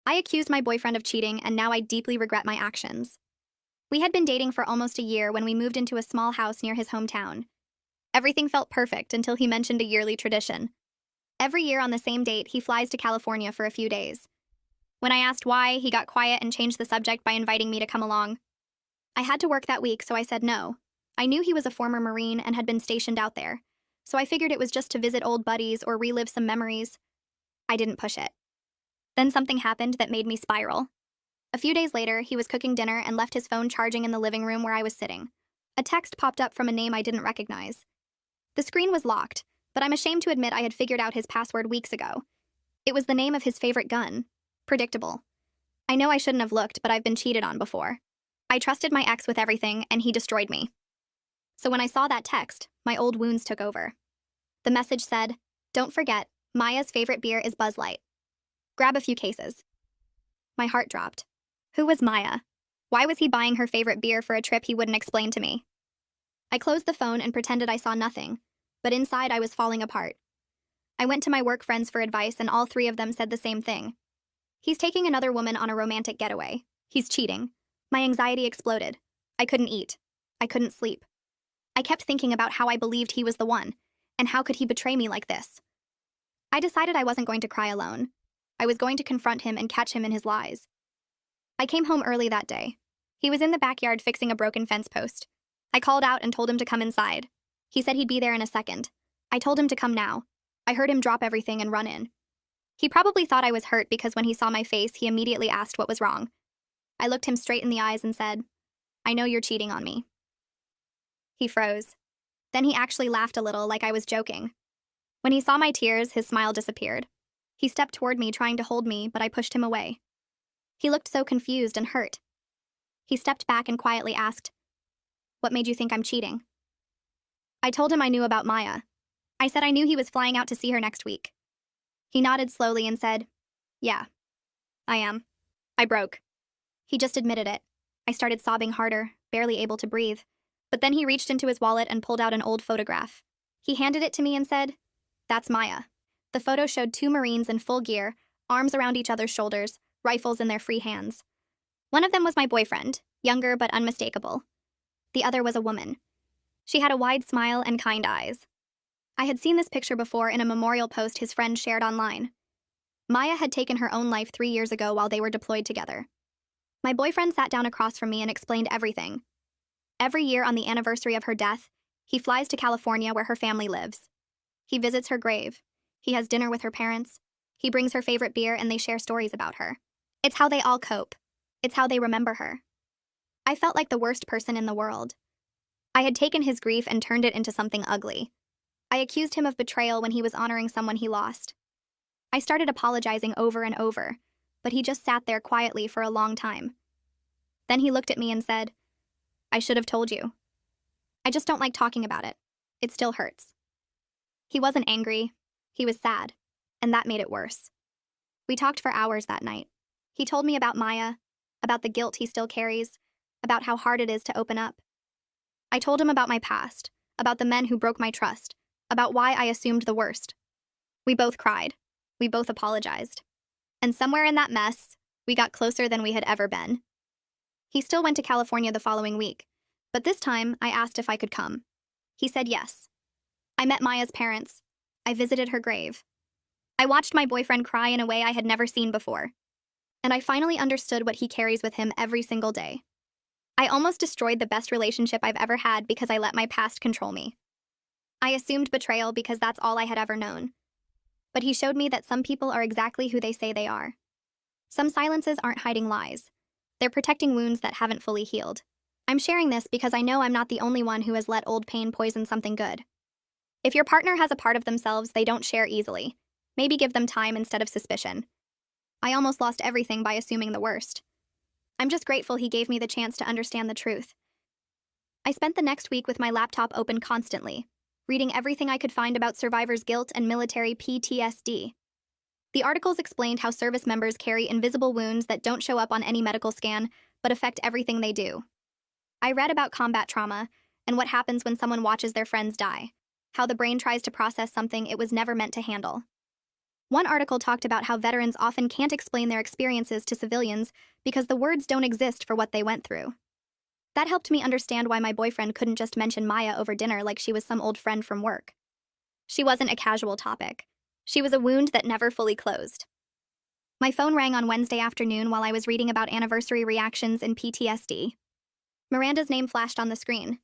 I accused my boyfriend of cheating, and now I deeply regret my actions. We had been dating for almost a year when we moved into a small house near his hometown. Everything felt perfect until he mentioned a yearly tradition. Every year on the same date, he flies to California for a few days. When I asked why, he got quiet and changed the subject by inviting me to come along. I had to work that week, so I said no. I knew he was a former Marine and had been stationed out there, so I figured it was just to visit old buddies or relive some memories. I didn't push it. Then something happened that made me spiral. A few days later, he was cooking dinner and left his phone charging in the living room where I was sitting. A text popped up from a name I didn't recognize. The screen was locked, but I'm ashamed to admit I had figured out his password weeks ago. It was the name of his favorite gun. Predictable. I know I shouldn't have looked, but I've been cheated on before. I trusted my ex with everything, and he destroyed me. So when I saw that text, my old wounds took over. The message said, "Don't forget, Maya's favorite beer is Buzz Light. Grab a few cases." My heart dropped. Who was Maya? Why was he buying her favorite beer for a trip he wouldn't explain to me? I closed the phone and pretended I saw nothing, but inside I was falling apart. I went to my work friends for advice, and all three of them said the same thing. He's taking another woman on a romantic getaway. He's cheating. My anxiety exploded. I couldn't eat. I couldn't sleep. I kept thinking about how I believed he was the one, and how could he betray me like this? I decided I wasn't going to cry alone. I was going to confront him and catch him in his lies. I came home early that day. He was in the backyard fixing a broken fence post. I called out and told him to come inside. He said he'd be there in a second. I told him to come now. I heard him drop everything and run in. He probably thought I was hurt because when he saw my face, he immediately asked what was wrong. I looked him straight in the eyes and said, "I know you're cheating on me." He froze. Then he actually laughed a little, like I was joking. When he saw my tears, his smile disappeared. He stepped toward me, trying to hold me, but I pushed him away. He looked so confused and hurt. He stepped back and quietly asked, "What made you think I'm cheating?" I told him I knew about Maya. I said I knew he was flying out to see her next week. He nodded slowly and said, "Yeah, I am." I broke. He just admitted it. I started sobbing harder, barely able to breathe. But then he reached into his wallet and pulled out an old photograph. He handed it to me and said, "That's Maya." The photo showed two Marines in full gear, arms around each other's shoulders, rifles in their free hands. One of them was my boyfriend, younger but unmistakable. The other was a woman. She had a wide smile and kind eyes. I had seen this picture before in a memorial post his friend shared online. Maya had taken her own life 3 years ago while they were deployed together. My boyfriend sat down across from me and explained everything. Every year on the anniversary of her death, he flies to California where her family lives. He visits her grave. He has dinner with her parents. He brings her favorite beer and they share stories about her. It's how they all cope. It's how they remember her. I felt like the worst person in the world. I had taken his grief and turned it into something ugly. I accused him of betrayal when he was honoring someone he lost. I started apologizing over and over, but he just sat there quietly for a long time. Then he looked at me and said, "I should have told you. I just don't like talking about it. It still hurts." He wasn't angry. He was sad, and that made it worse. We talked for hours that night. He told me about Maya, about the guilt he still carries, about how hard it is to open up. I told him about my past, about the men who broke my trust, about why I assumed the worst. We both cried. We both apologized. And somewhere in that mess, we got closer than we had ever been. He still went to California the following week, but this time I asked if I could come. He said yes. I met Maya's parents. I visited her grave. I watched my boyfriend cry in a way I had never seen before. And I finally understood what he carries with him every single day. I almost destroyed the best relationship I've ever had because I let my past control me. I assumed betrayal because that's all I had ever known. But he showed me that some people are exactly who they say they are. Some silences aren't hiding lies. They're protecting wounds that haven't fully healed. I'm sharing this because I know I'm not the only one who has let old pain poison something good. If your partner has a part of themselves they don't share easily, maybe give them time instead of suspicion. I almost lost everything by assuming the worst. I'm just grateful he gave me the chance to understand the truth. I spent the next week with my laptop open constantly, reading everything I could find about survivors' guilt and military PTSD. The articles explained how service members carry invisible wounds that don't show up on any medical scan, but affect everything they do. I read about combat trauma and what happens when someone watches their friends die, how the brain tries to process something it was never meant to handle. One article talked about how veterans often can't explain their experiences to civilians because the words don't exist for what they went through. That helped me understand why my boyfriend couldn't just mention Maya over dinner like she was some old friend from work. She wasn't a casual topic. She was a wound that never fully closed. My phone rang on Wednesday afternoon while I was reading about anniversary reactions in PTSD. Miranda's name flashed on the screen.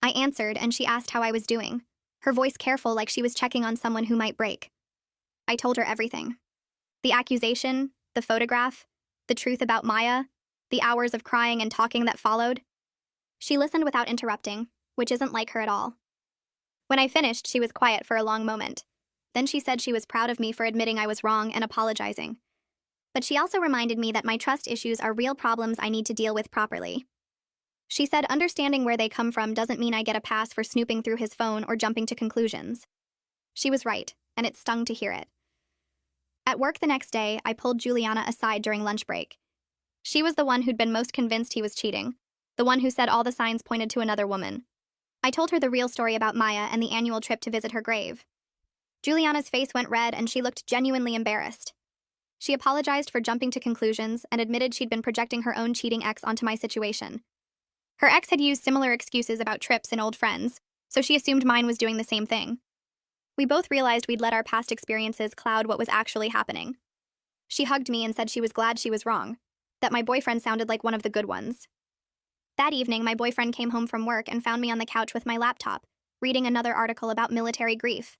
I answered, and she asked how I was doing, her voice careful like she was checking on someone who might break. I told her everything. The accusation, the photograph, the truth about Maya, the hours of crying and talking that followed. She listened without interrupting, which isn't like her at all. When I finished, she was quiet for a long moment. Then she said she was proud of me for admitting I was wrong and apologizing. But she also reminded me that my trust issues are real problems I need to deal with properly. She said understanding where they come from doesn't mean I get a pass for snooping through his phone or jumping to conclusions. She was right, and it stung to hear it. At work the next day, I pulled Juliana aside during lunch break. She was the one who'd been most convinced he was cheating, the one who said all the signs pointed to another woman. I told her the real story about Maya and the annual trip to visit her grave. Juliana's face went red and she looked genuinely embarrassed. She apologized for jumping to conclusions and admitted she'd been projecting her own cheating ex onto my situation. Her ex had used similar excuses about trips and old friends, so she assumed mine was doing the same thing. We both realized we'd let our past experiences cloud what was actually happening. She hugged me and said she was glad she was wrong, that my boyfriend sounded like one of the good ones. That evening, my boyfriend came home from work and found me on the couch with my laptop, reading another article about military grief.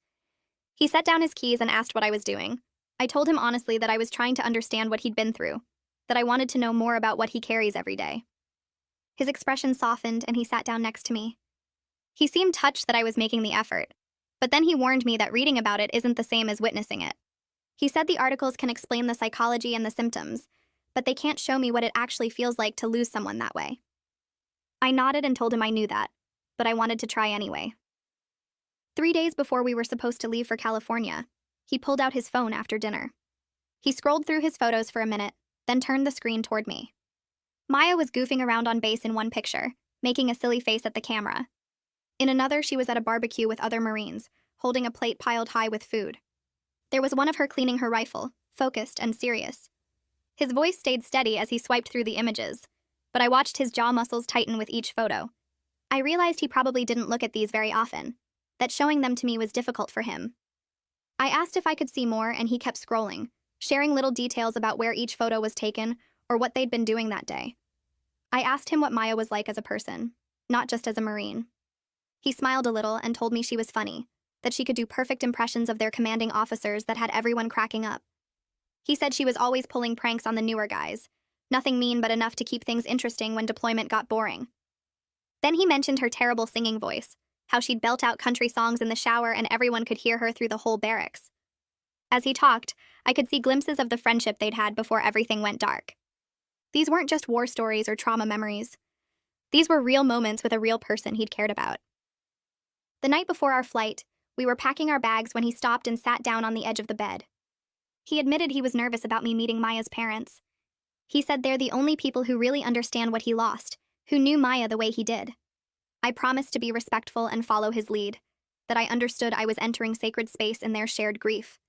He set down his keys and asked what I was doing. I told him honestly that I was trying to understand what he'd been through, that I wanted to know more about what he carries every day. His expression softened and he sat down next to me. He seemed touched that I was making the effort, but then he warned me that reading about it isn't the same as witnessing it. He said the articles can explain the psychology and the symptoms, but they can't show me what it actually feels like to lose someone that way. I nodded and told him I knew that, but I wanted to try anyway. 3 days before we were supposed to leave for California, he pulled out his phone after dinner. He scrolled through his photos for a minute, then turned the screen toward me. Maya was goofing around on base in one picture, making a silly face at the camera. In another, she was at a barbecue with other Marines, holding a plate piled high with food. There was one of her cleaning her rifle, focused and serious. His voice stayed steady as he swiped through the images, but I watched his jaw muscles tighten with each photo. I realized he probably didn't look at these very often, that showing them to me was difficult for him. I asked if I could see more, and he kept scrolling, sharing little details about where each photo was taken or what they'd been doing that day. I asked him what Maya was like as a person, not just as a Marine. He smiled a little and told me she was funny, that she could do perfect impressions of their commanding officers that had everyone cracking up. He said she was always pulling pranks on the newer guys, nothing mean but enough to keep things interesting when deployment got boring. Then he mentioned her terrible singing voice, how she'd belt out country songs in the shower and everyone could hear her through the whole barracks. As he talked, I could see glimpses of the friendship they'd had before everything went dark. These weren't just war stories or trauma memories. These were real moments with a real person he'd cared about. The night before our flight, we were packing our bags when he stopped and sat down on the edge of the bed. He admitted he was nervous about me meeting Maya's parents. He said they're the only people who really understand what he lost, who knew Maya the way he did. I promised to be respectful and follow his lead, that I understood I was entering sacred space in their shared grief.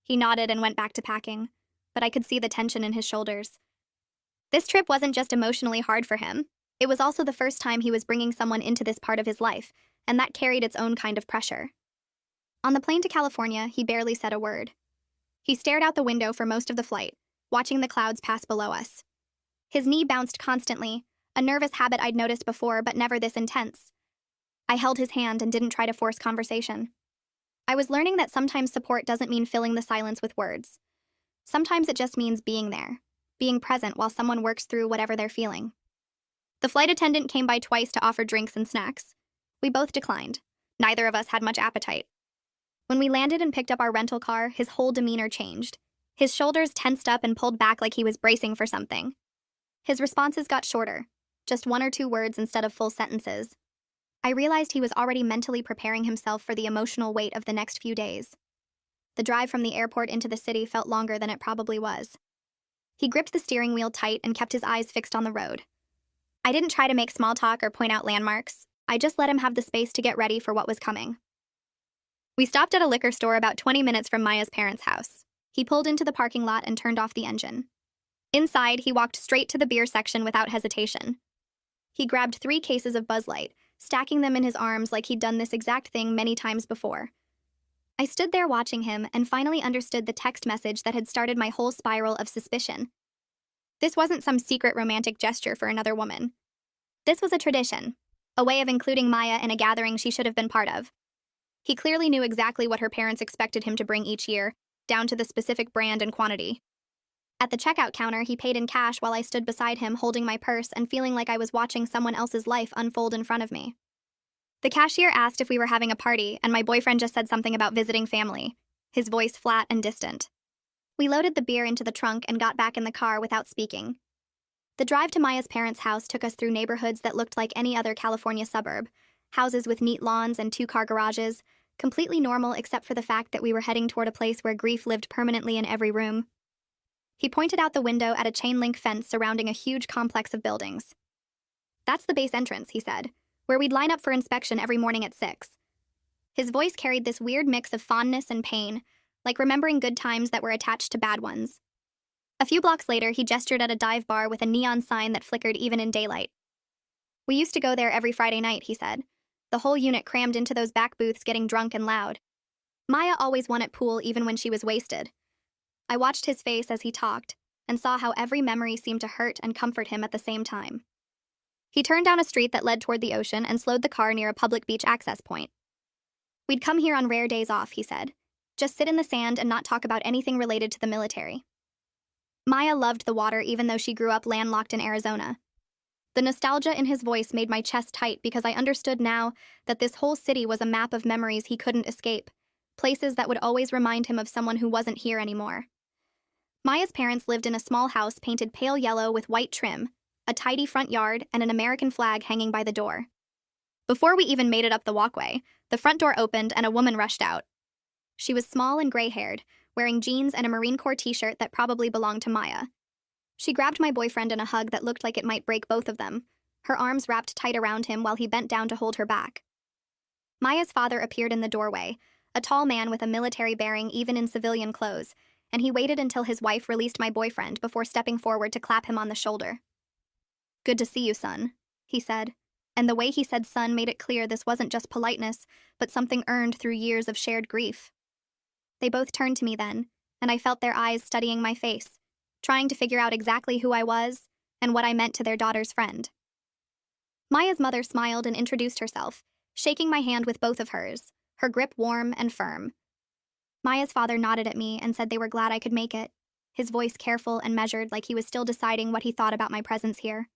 He nodded and went back to packing, but I could see the tension in his shoulders. This trip wasn't just emotionally hard for him, it was also the first time he was bringing someone into this part of his life, and that carried its own kind of pressure. On the plane to California, he barely said a word. He stared out the window for most of the flight, watching the clouds pass below us. His knee bounced constantly, a nervous habit I'd noticed before but never this intense. I held his hand and didn't try to force conversation. I was learning that sometimes support doesn't mean filling the silence with words. Sometimes it just means being there, being present while someone works through whatever they're feeling. The flight attendant came by twice to offer drinks and snacks. We both declined. Neither of us had much appetite. When we landed and picked up our rental car, his whole demeanor changed. His shoulders tensed up and pulled back like he was bracing for something. His responses got shorter, just 1 or 2 words instead of full sentences. I realized he was already mentally preparing himself for the emotional weight of the next few days. The drive from the airport into the city felt longer than it probably was. He gripped the steering wheel tight and kept his eyes fixed on the road. I didn't try to make small talk or point out landmarks. I just let him have the space to get ready for what was coming. We stopped at a liquor store about 20 minutes from Maya's parents' house. He pulled into the parking lot and turned off the engine. Inside, he walked straight to the beer section without hesitation. He grabbed 3 cases of Buzz Light, stacking them in his arms like he'd done this exact thing many times before. I stood there watching him and finally understood the text message that had started my whole spiral of suspicion. This wasn't some secret romantic gesture for another woman. This was a tradition, a way of including Maya in a gathering she should have been part of. He clearly knew exactly what her parents expected him to bring each year, down to the specific brand and quantity. At the checkout counter, he paid in cash while I stood beside him holding my purse and feeling like I was watching someone else's life unfold in front of me. The cashier asked if we were having a party, and my boyfriend just said something about visiting family, his voice flat and distant. We loaded the beer into the trunk and got back in the car without speaking. The drive to Maya's parents' house took us through neighborhoods that looked like any other California suburb, houses with neat lawns and 2-car garages, completely normal except for the fact that we were heading toward a place where grief lived permanently in every room. He pointed out the window at a chain-link fence surrounding a huge complex of buildings. "That's the base entrance," he said, "where we'd line up for inspection every morning at 6. His voice carried this weird mix of fondness and pain, like remembering good times that were attached to bad ones. A few blocks later, he gestured at a dive bar with a neon sign that flickered even in daylight. "We used to go there every Friday night," he said. "The whole unit crammed into those back booths getting drunk and loud. Maya always won at pool even when she was wasted." I watched his face as he talked, and saw how every memory seemed to hurt and comfort him at the same time. He turned down a street that led toward the ocean and slowed the car near a public beach access point. "We'd come here on rare days off," he said. "Just sit in the sand and not talk about anything related to the military." Maya loved the water even though she grew up landlocked in Arizona. The nostalgia in his voice made my chest tight because I understood now that this whole city was a map of memories he couldn't escape, places that would always remind him of someone who wasn't here anymore. Maya's parents lived in a small house painted pale yellow with white trim, a tidy front yard, and an American flag hanging by the door. Before we even made it up the walkway, the front door opened and a woman rushed out. She was small and gray-haired, wearing jeans and a Marine Corps t-shirt that probably belonged to Maya. She grabbed my boyfriend in a hug that looked like it might break both of them, her arms wrapped tight around him while he bent down to hold her back. Maya's father appeared in the doorway, a tall man with a military bearing even in civilian clothes, and he waited until his wife released my boyfriend before stepping forward to clap him on the shoulder. "Good to see you, son," he said, and the way he said son made it clear this wasn't just politeness, but something earned through years of shared grief. They both turned to me then, and I felt their eyes studying my face, trying to figure out exactly who I was and what I meant to their daughter's friend. Maya's mother smiled and introduced herself, shaking my hand with both of hers, her grip warm and firm. Maya's father nodded at me and said they were glad I could make it, his voice careful and measured like he was still deciding what he thought about my presence here.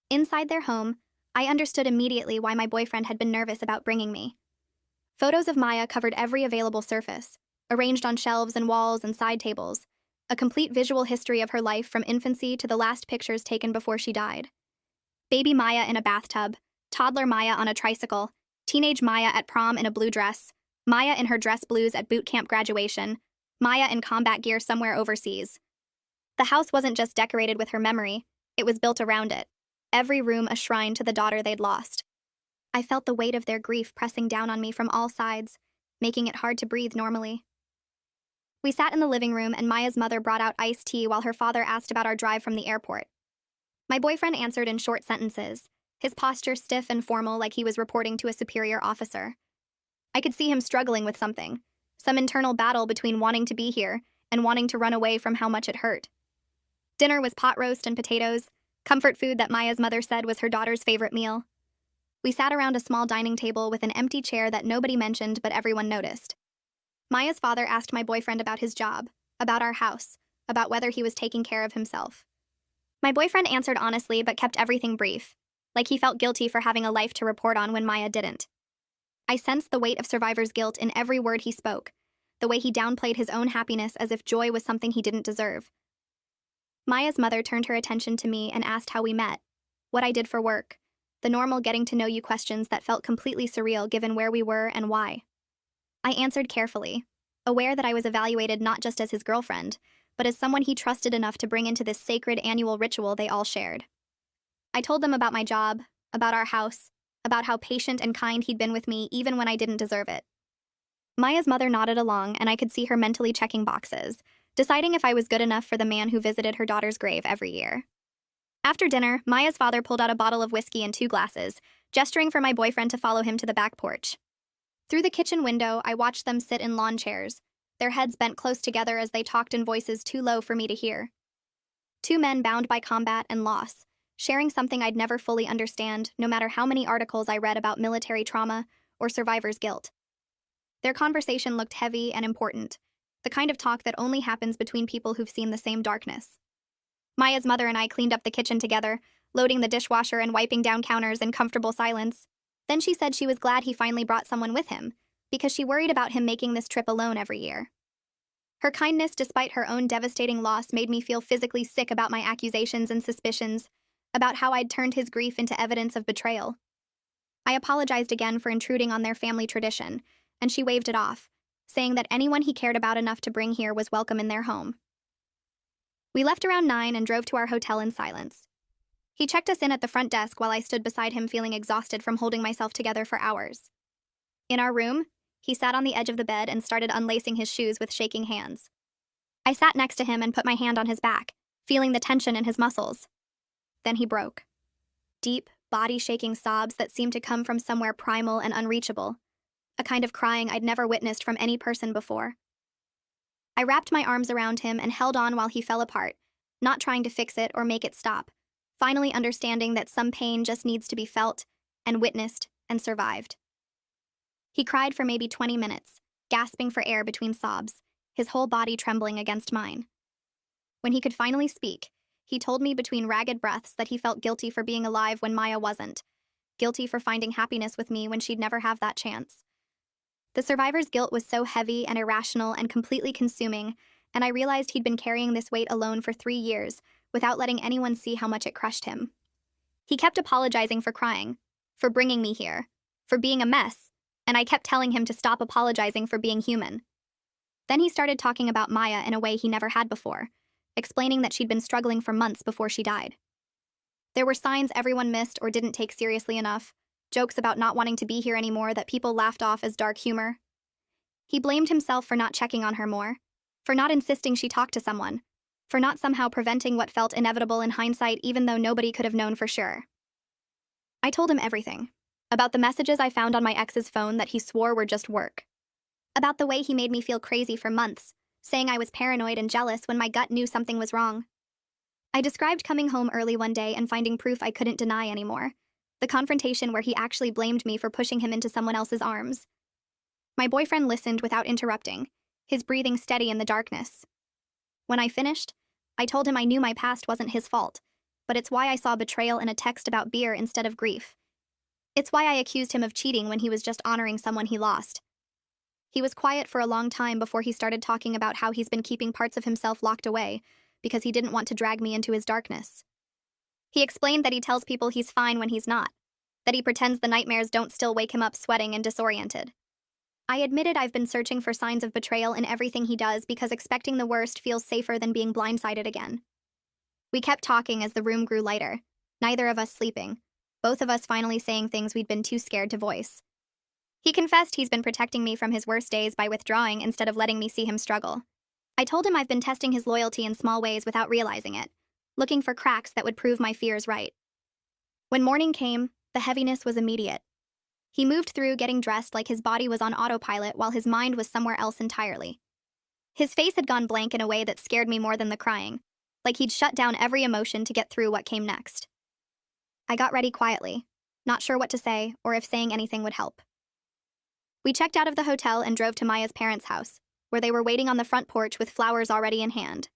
Inside their home, I understood immediately why my boyfriend had been nervous about bringing me. Photos of Maya covered every available surface, arranged on shelves and walls and side tables, a complete visual history of her life from infancy to the last pictures taken before she died. Baby Maya in a bathtub, toddler Maya on a tricycle, teenage Maya at prom in a blue dress, Maya in her dress blues at boot camp graduation, Maya in combat gear somewhere overseas. The house wasn't just decorated with her memory, it was built around it, every room a shrine to the daughter they'd lost. I felt the weight of their grief pressing down on me from all sides, making it hard to breathe normally. We sat in the living room and Maya's mother brought out iced tea while her father asked about our drive from the airport. My boyfriend answered in short sentences, his posture stiff and formal like he was reporting to a superior officer. I could see him struggling with something, some internal battle between wanting to be here and wanting to run away from how much it hurt. Dinner was pot roast and potatoes, comfort food that Maya's mother said was her daughter's favorite meal. We sat around a small dining table with an empty chair that nobody mentioned but everyone noticed. Maya's father asked my boyfriend about his job, about our house, about whether he was taking care of himself. My boyfriend answered honestly but kept everything brief, like he felt guilty for having a life to report on when Maya didn't. I sensed the weight of survivor's guilt in every word he spoke, the way he downplayed his own happiness as if joy was something he didn't deserve. Maya's mother turned her attention to me and asked how we met, what I did for work, the normal getting-to-know-you questions that felt completely surreal given where we were and why. I answered carefully, aware that I was evaluated not just as his girlfriend, but as someone he trusted enough to bring into this sacred annual ritual they all shared. I told them about my job, about our house, about how patient and kind he'd been with me even when I didn't deserve it. Maya's mother nodded along, and I could see her mentally checking boxes, deciding if I was good enough for the man who visited her daughter's grave every year. After dinner, Maya's father pulled out a bottle of whiskey and 2 glasses, gesturing for my boyfriend to follow him to the back porch. Through the kitchen window, I watched them sit in lawn chairs, their heads bent close together as they talked in voices too low for me to hear. 2 men bound by combat and loss, sharing something I'd never fully understand, no matter how many articles I read about military trauma or survivor's guilt. Their conversation looked heavy and important, the kind of talk that only happens between people who've seen the same darkness. Maya's mother and I cleaned up the kitchen together, loading the dishwasher and wiping down counters in comfortable silence. Then she said she was glad he finally brought someone with him, because she worried about him making this trip alone every year. Her kindness, despite her own devastating loss, made me feel physically sick about my accusations and suspicions, about how I'd turned his grief into evidence of betrayal. I apologized again for intruding on their family tradition, and she waved it off, saying that anyone he cared about enough to bring here was welcome in their home. We left around 9 and drove to our hotel in silence. He checked us in at the front desk while I stood beside him feeling exhausted from holding myself together for hours. In our room, he sat on the edge of the bed and started unlacing his shoes with shaking hands. I sat next to him and put my hand on his back, feeling the tension in his muscles. Then he broke. Deep, body-shaking sobs that seemed to come from somewhere primal and unreachable, a kind of crying I'd never witnessed from any person before. I wrapped my arms around him and held on while he fell apart, not trying to fix it or make it stop, finally understanding that some pain just needs to be felt and witnessed and survived. He cried for maybe 20 minutes, gasping for air between sobs, his whole body trembling against mine. When he could finally speak, he told me between ragged breaths that he felt guilty for being alive when Maya wasn't, guilty for finding happiness with me when she'd never have that chance. The survivor's guilt was so heavy and irrational and completely consuming, and I realized he'd been carrying this weight alone for 3 years, without letting anyone see how much it crushed him. He kept apologizing for crying, for bringing me here, for being a mess, and I kept telling him to stop apologizing for being human. Then he started talking about Maya in a way he never had before, explaining that she'd been struggling for months before she died. There were signs everyone missed or didn't take seriously enough, jokes about not wanting to be here anymore that people laughed off as dark humor. He blamed himself for not checking on her more, for not insisting she talk to someone, for not somehow preventing what felt inevitable in hindsight even though nobody could have known for sure. I told him everything. About the messages I found on my ex's phone that he swore were just work. About the way he made me feel crazy for months, saying I was paranoid and jealous when my gut knew something was wrong. I described coming home early one day and finding proof I couldn't deny anymore. The confrontation where he actually blamed me for pushing him into someone else's arms. My boyfriend listened without interrupting, his breathing steady in the darkness. When I finished, I told him I knew my past wasn't his fault, but it's why I saw betrayal in a text about beer instead of grief. It's why I accused him of cheating when he was just honoring someone he lost. He was quiet for a long time before he started talking about how he's been keeping parts of himself locked away because he didn't want to drag me into his darkness. He explained that he tells people he's fine when he's not, that he pretends the nightmares don't still wake him up sweating and disoriented. I admitted I've been searching for signs of betrayal in everything he does because expecting the worst feels safer than being blindsided again. We kept talking as the room grew lighter, neither of us sleeping, both of us finally saying things we'd been too scared to voice. He confessed he's been protecting me from his worst days by withdrawing instead of letting me see him struggle. I told him I've been testing his loyalty in small ways without realizing it, looking for cracks that would prove my fears right. When morning came, the heaviness was immediate. He moved through getting dressed like his body was on autopilot while his mind was somewhere else entirely. His face had gone blank in a way that scared me more than the crying, like he'd shut down every emotion to get through what came next. I got ready quietly, not sure what to say or if saying anything would help. We checked out of the hotel and drove to Maya's parents' house, where they were waiting on the front porch with flowers already in hand.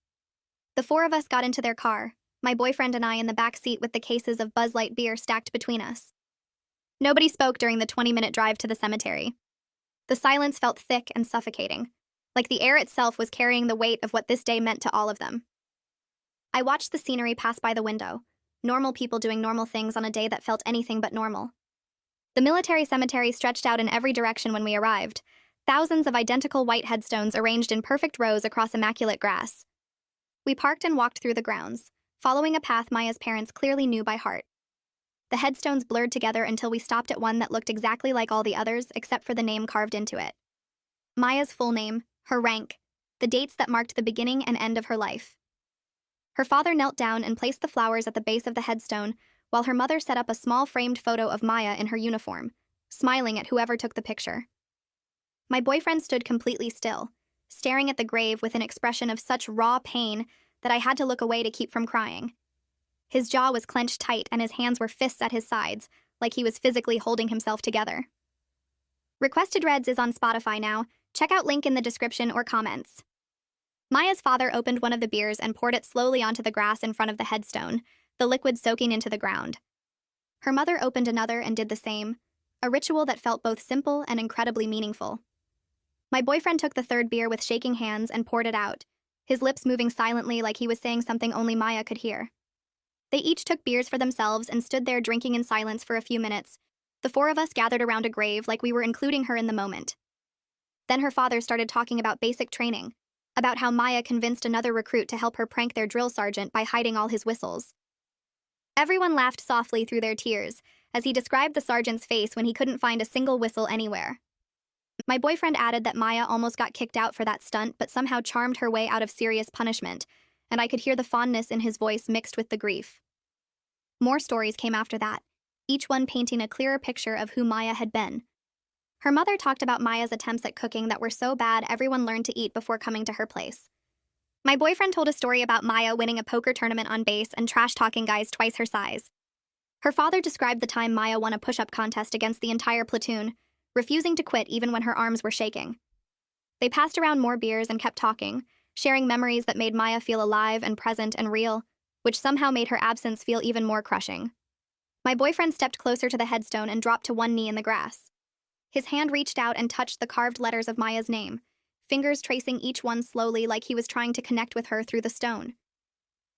The 4 of us got into their car, my boyfriend and I in the back seat with the cases of Buzz Light beer stacked between us. Nobody spoke during the 20-minute drive to the cemetery. The silence felt thick and suffocating, like the air itself was carrying the weight of what this day meant to all of them. I watched the scenery pass by the window, normal people doing normal things on a day that felt anything but normal. The military cemetery stretched out in every direction when we arrived, thousands of identical white headstones arranged in perfect rows across immaculate grass. We parked and walked through the grounds, following a path Maya's parents clearly knew by heart. The headstones blurred together until we stopped at one that looked exactly like all the others except for the name carved into it. Maya's full name, her rank, the dates that marked the beginning and end of her life. Her father knelt down and placed the flowers at the base of the headstone, while her mother set up a small framed photo of Maya in her uniform, smiling at whoever took the picture. My boyfriend stood completely still, staring at the grave with an expression of such raw pain that I had to look away to keep from crying. His jaw was clenched tight and his hands were fists at his sides, like he was physically holding himself together. Requested Reds is on Spotify now. Check out link in the description or comments. Maya's father opened one of the beers and poured it slowly onto the grass in front of the headstone, the liquid soaking into the ground. Her mother opened another and did the same, a ritual that felt both simple and incredibly meaningful. My boyfriend took the third beer with shaking hands and poured it out, his lips moving silently like he was saying something only Maya could hear. They each took beers for themselves and stood there drinking in silence for a few minutes. The four of us gathered around a grave like we were including her in the moment. Then her father started talking about basic training, about how Maya convinced another recruit to help her prank their drill sergeant by hiding all his whistles. Everyone laughed softly through their tears as he described the sergeant's face when he couldn't find a single whistle anywhere. My boyfriend added that Maya almost got kicked out for that stunt but somehow charmed her way out of serious punishment, and I could hear the fondness in his voice mixed with the grief. More stories came after that, each one painting a clearer picture of who Maya had been. Her mother talked about Maya's attempts at cooking that were so bad everyone learned to eat before coming to her place. My boyfriend told a story about Maya winning a poker tournament on base and trash-talking guys twice her size. Her father described the time Maya won a push-up contest against the entire platoon, refusing to quit even when her arms were shaking. They passed around more beers and kept talking, sharing memories that made Maya feel alive and present and real, which somehow made her absence feel even more crushing. My boyfriend stepped closer to the headstone and dropped to one knee in the grass. His hand reached out and touched the carved letters of Maya's name, fingers tracing each one slowly like he was trying to connect with her through the stone.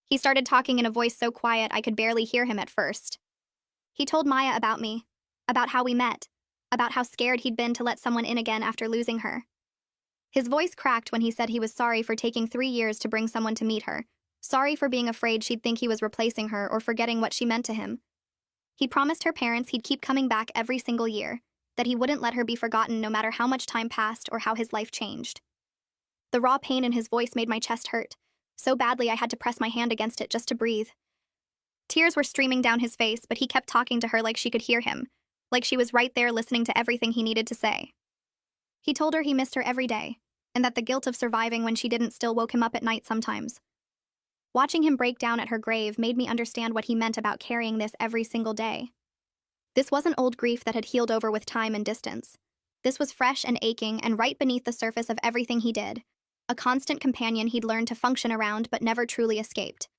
He started talking in a voice so quiet I could barely hear him at first. He told Maya about me, about how we met, about how scared he'd been to let someone in again after losing her. His voice cracked when he said he was sorry for taking 3 years to bring someone to meet her, sorry for being afraid she'd think he was replacing her or forgetting what she meant to him. He promised her parents he'd keep coming back every single year, that he wouldn't let her be forgotten no matter how much time passed or how his life changed. The raw pain in his voice made my chest hurt, so badly I had to press my hand against it just to breathe. Tears were streaming down his face, but he kept talking to her like she could hear him, like she was right there listening to everything he needed to say. He told her he missed her every day, and that the guilt of surviving when she didn't still woke him up at night sometimes. Watching him break down at her grave made me understand what he meant about carrying this every single day. This wasn't old grief that had healed over with time and distance. This was fresh and aching and right beneath the surface of everything he did, a constant companion he'd learned to function around but never truly escaped.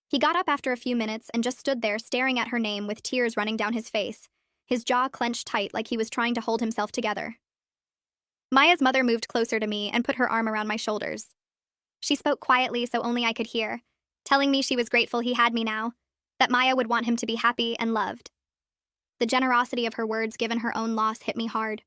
He got up after a few minutes and just stood there staring at her name with tears running down his face, his jaw clenched tight like he was trying to hold himself together. Maya's mother moved closer to me and put her arm around my shoulders. She spoke quietly so only I could hear, telling me she was grateful he had me now, that Maya would want him to be happy and loved. The generosity of her words given her own loss hit me hard.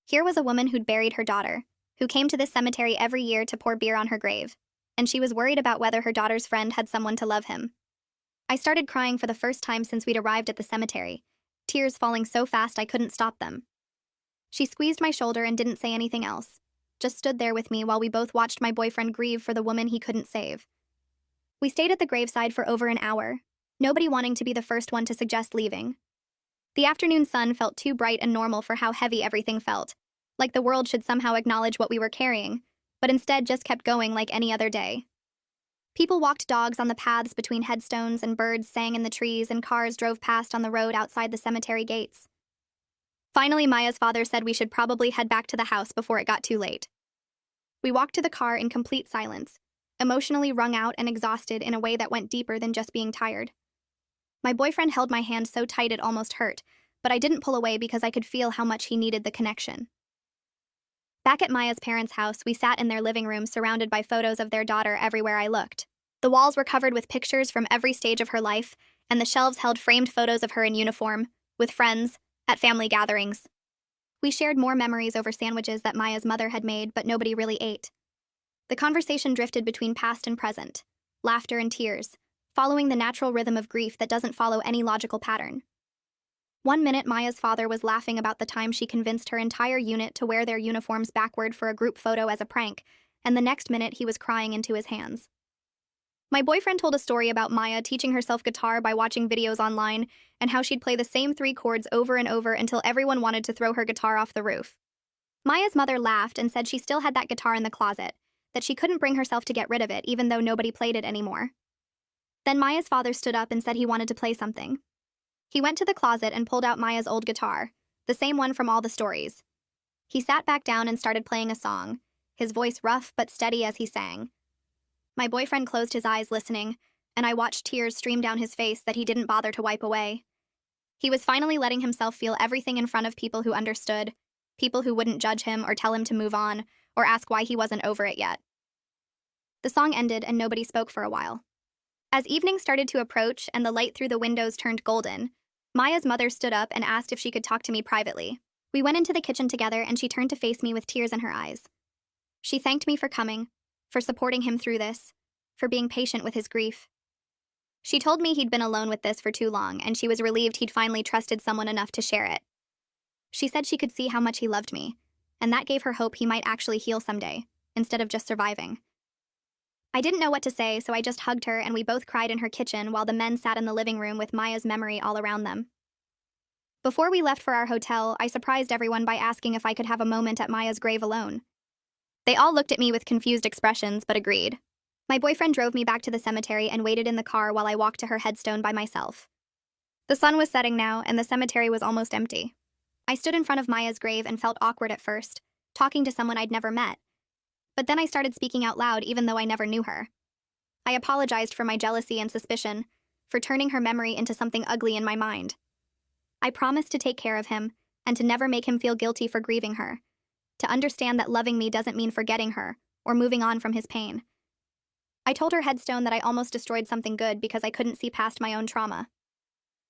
Here was a woman who'd buried her daughter, who came to this cemetery every year to pour beer on her grave, and she was worried about whether her daughter's friend had someone to love him. I started crying for the first time since we'd arrived at the cemetery, tears falling so fast I couldn't stop them. She squeezed my shoulder and didn't say anything else, just stood there with me while we both watched my boyfriend grieve for the woman he couldn't save. We stayed at the graveside for over an hour, nobody wanting to be the first one to suggest leaving. The afternoon sun felt too bright and normal for how heavy everything felt, like the world should somehow acknowledge what we were carrying, but instead just kept going like any other day. People walked dogs on the paths between headstones and birds sang in the trees and cars drove past on the road outside the cemetery gates. Finally, Maya's father said we should probably head back to the house before it got too late. We walked to the car in complete silence, emotionally wrung out and exhausted in a way that went deeper than just being tired. My boyfriend held my hand so tight it almost hurt, but I didn't pull away because I could feel how much he needed the connection. Back at Maya's parents' house, we sat in their living room surrounded by photos of their daughter everywhere I looked. The walls were covered with pictures from every stage of her life, and the shelves held framed photos of her in uniform, with friends, at family gatherings. We shared more memories over sandwiches that Maya's mother had made, but nobody really ate. The conversation drifted between past and present, laughter and tears, following the natural rhythm of grief that doesn't follow any logical pattern. One minute, Maya's father was laughing about the time she convinced her entire unit to wear their uniforms backward for a group photo as a prank, and the next minute he was crying into his hands. My boyfriend told a story about Maya teaching herself guitar by watching videos online and how she'd play the same 3 chords over and over until everyone wanted to throw her guitar off the roof. Maya's mother laughed and said she still had that guitar in the closet, that she couldn't bring herself to get rid of it even though nobody played it anymore. Then Maya's father stood up and said he wanted to play something. He went to the closet and pulled out Maya's old guitar, the same one from all the stories. He sat back down and started playing a song, his voice rough but steady as he sang. My boyfriend closed his eyes listening, and I watched tears stream down his face that he didn't bother to wipe away. He was finally letting himself feel everything in front of people who understood, people who wouldn't judge him or tell him to move on, or ask why he wasn't over it yet. The song ended and nobody spoke for a while. As evening started to approach and the light through the windows turned golden, Maya's mother stood up and asked if she could talk to me privately. We went into the kitchen together and she turned to face me with tears in her eyes. She thanked me for coming, for supporting him through this, for being patient with his grief. She told me he'd been alone with this for too long, and she was relieved he'd finally trusted someone enough to share it. She said she could see how much he loved me, and that gave her hope he might actually heal someday, instead of just surviving. I didn't know what to say, so I just hugged her and we both cried in her kitchen while the men sat in the living room with Maya's memory all around them. Before we left for our hotel, I surprised everyone by asking if I could have a moment at Maya's grave alone. They all looked at me with confused expressions, but agreed. My boyfriend drove me back to the cemetery and waited in the car while I walked to her headstone by myself. The sun was setting now, and the cemetery was almost empty. I stood in front of Maya's grave and felt awkward at first, talking to someone I'd never met. But then I started speaking out loud even though I never knew her. I apologized for my jealousy and suspicion, for turning her memory into something ugly in my mind. I promised to take care of him, and to never make him feel guilty for grieving her, to understand that loving me doesn't mean forgetting her, or moving on from his pain. I told her headstone that I almost destroyed something good because I couldn't see past my own trauma.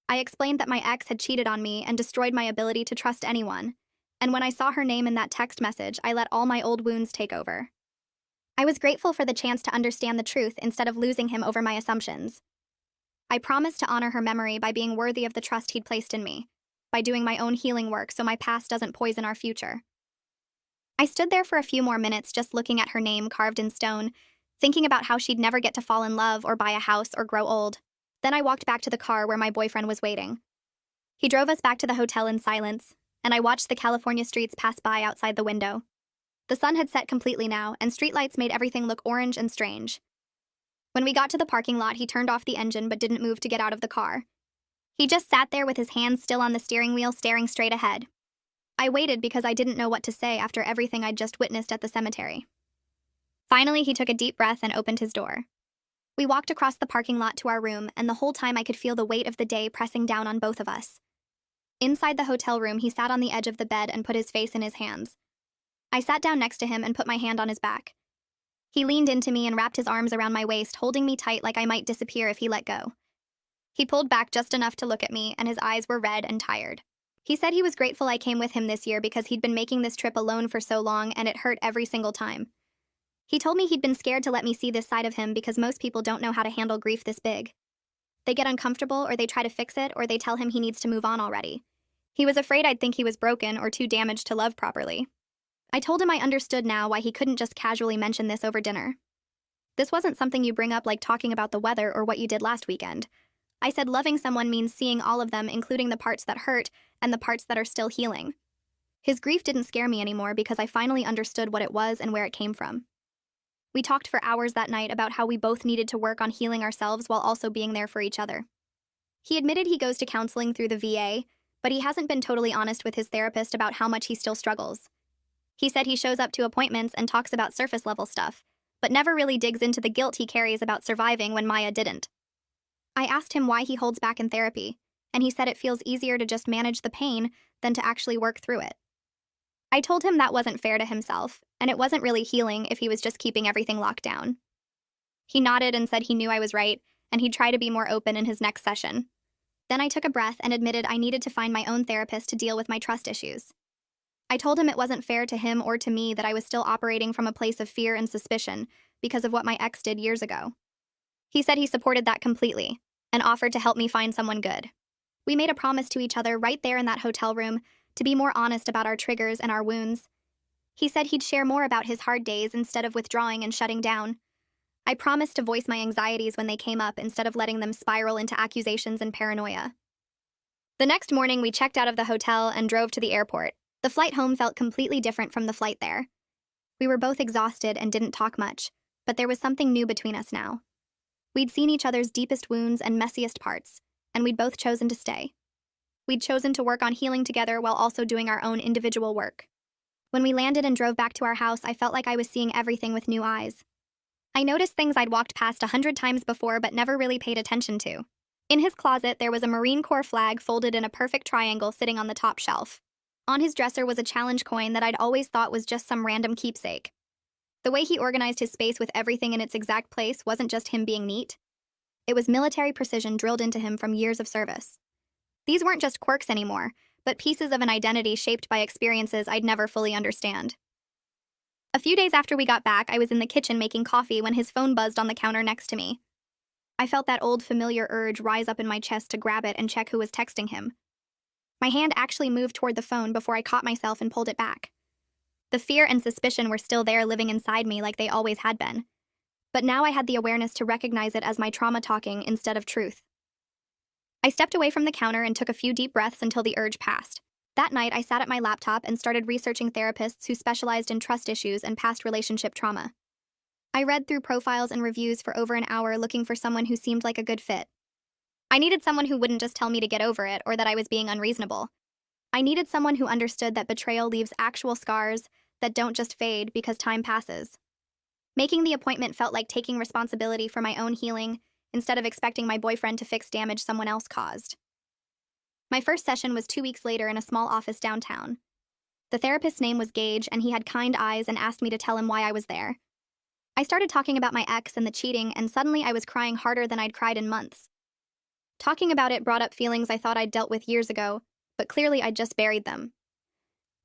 I explained that my ex had cheated on me and destroyed my ability to trust anyone, and when I saw her name in that text message, I let all my old wounds take over. I was grateful for the chance to understand the truth instead of losing him over my assumptions. I promised to honor her memory by being worthy of the trust he'd placed in me, by doing my own healing work so my past doesn't poison our future. I stood there for a few more minutes just looking at her name carved in stone, thinking about how she'd never get to fall in love or buy a house or grow old. Then I walked back to the car where my boyfriend was waiting. He drove us back to the hotel in silence, and I watched the California streets pass by outside the window. The sun had set completely now, and streetlights made everything look orange and strange. When we got to the parking lot, he turned off the engine but didn't move to get out of the car. He just sat there with his hands still on the steering wheel, staring straight ahead. I waited because I didn't know what to say after everything I'd just witnessed at the cemetery. Finally, he took a deep breath and opened his door. We walked across the parking lot to our room, and the whole time I could feel the weight of the day pressing down on both of us. Inside the hotel room, he sat on the edge of the bed and put his face in his hands. I sat down next to him and put my hand on his back. He leaned into me and wrapped his arms around my waist, holding me tight like I might disappear if he let go. He pulled back just enough to look at me, and his eyes were red and tired. He said he was grateful I came with him this year because he'd been making this trip alone for so long and it hurt every single time. He told me he'd been scared to let me see this side of him because most people don't know how to handle grief this big. They get uncomfortable, or they try to fix it, or they tell him he needs to move on already. He was afraid I'd think he was broken or too damaged to love properly. I told him I understood now why he couldn't just casually mention this over dinner. This wasn't something you bring up like talking about the weather or what you did last weekend. I said loving someone means seeing all of them, including the parts that hurt and the parts that are still healing. His grief didn't scare me anymore because I finally understood what it was and where it came from. We talked for hours that night about how we both needed to work on healing ourselves while also being there for each other. He admitted he goes to counseling through the VA, but he hasn't been totally honest with his therapist about how much he still struggles. He said he shows up to appointments and talks about surface-level stuff, but never really digs into the guilt he carries about surviving when Maya didn't. I asked him why he holds back in therapy, and he said it feels easier to just manage the pain than to actually work through it. I told him that wasn't fair to himself, and it wasn't really healing if he was just keeping everything locked down. He nodded and said he knew I was right, and he'd try to be more open in his next session. Then I took a breath and admitted I needed to find my own therapist to deal with my trust issues. I told him it wasn't fair to him or to me that I was still operating from a place of fear and suspicion because of what my ex did years ago. He said he supported that completely, and offered to help me find someone good. We made a promise to each other right there in that hotel room to be more honest about our triggers and our wounds. He said he'd share more about his hard days instead of withdrawing and shutting down. I promised to voice my anxieties when they came up instead of letting them spiral into accusations and paranoia. The next morning, we checked out of the hotel and drove to the airport. The flight home felt completely different from the flight there. We were both exhausted and didn't talk much, but there was something new between us now. We'd seen each other's deepest wounds and messiest parts, and we'd both chosen to stay. We'd chosen to work on healing together while also doing our own individual work. When we landed and drove back to our house, I felt like I was seeing everything with new eyes. I noticed things I'd walked past 100 times before but never really paid attention to. In his closet, there was a Marine Corps flag folded in a perfect triangle sitting on the top shelf. On his dresser was a challenge coin that I'd always thought was just some random keepsake. The way he organized his space with everything in its exact place wasn't just him being neat. It was military precision drilled into him from years of service. These weren't just quirks anymore, but pieces of an identity shaped by experiences I'd never fully understand. A few days after we got back, I was in the kitchen making coffee when his phone buzzed on the counter next to me. I felt that old familiar urge rise up in my chest to grab it and check who was texting him. My hand actually moved toward the phone before I caught myself and pulled it back. The fear and suspicion were still there, living inside me like they always had been. But now I had the awareness to recognize it as my trauma talking instead of truth. I stepped away from the counter and took a few deep breaths until the urge passed. That night, I sat at my laptop and started researching therapists who specialized in trust issues and past relationship trauma. I read through profiles and reviews for over an hour looking for someone who seemed like a good fit. I needed someone who wouldn't just tell me to get over it or that I was being unreasonable. I needed someone who understood that betrayal leaves actual scars that don't just fade because time passes. Making the appointment felt like taking responsibility for my own healing instead of expecting my boyfriend to fix damage someone else caused. My first session was 2 weeks later in a small office downtown. The therapist's name was Gage, and he had kind eyes and asked me to tell him why I was there. I started talking about my ex and the cheating, and suddenly I was crying harder than I'd cried in months. Talking about it brought up feelings I thought I'd dealt with years ago, but clearly I'd just buried them.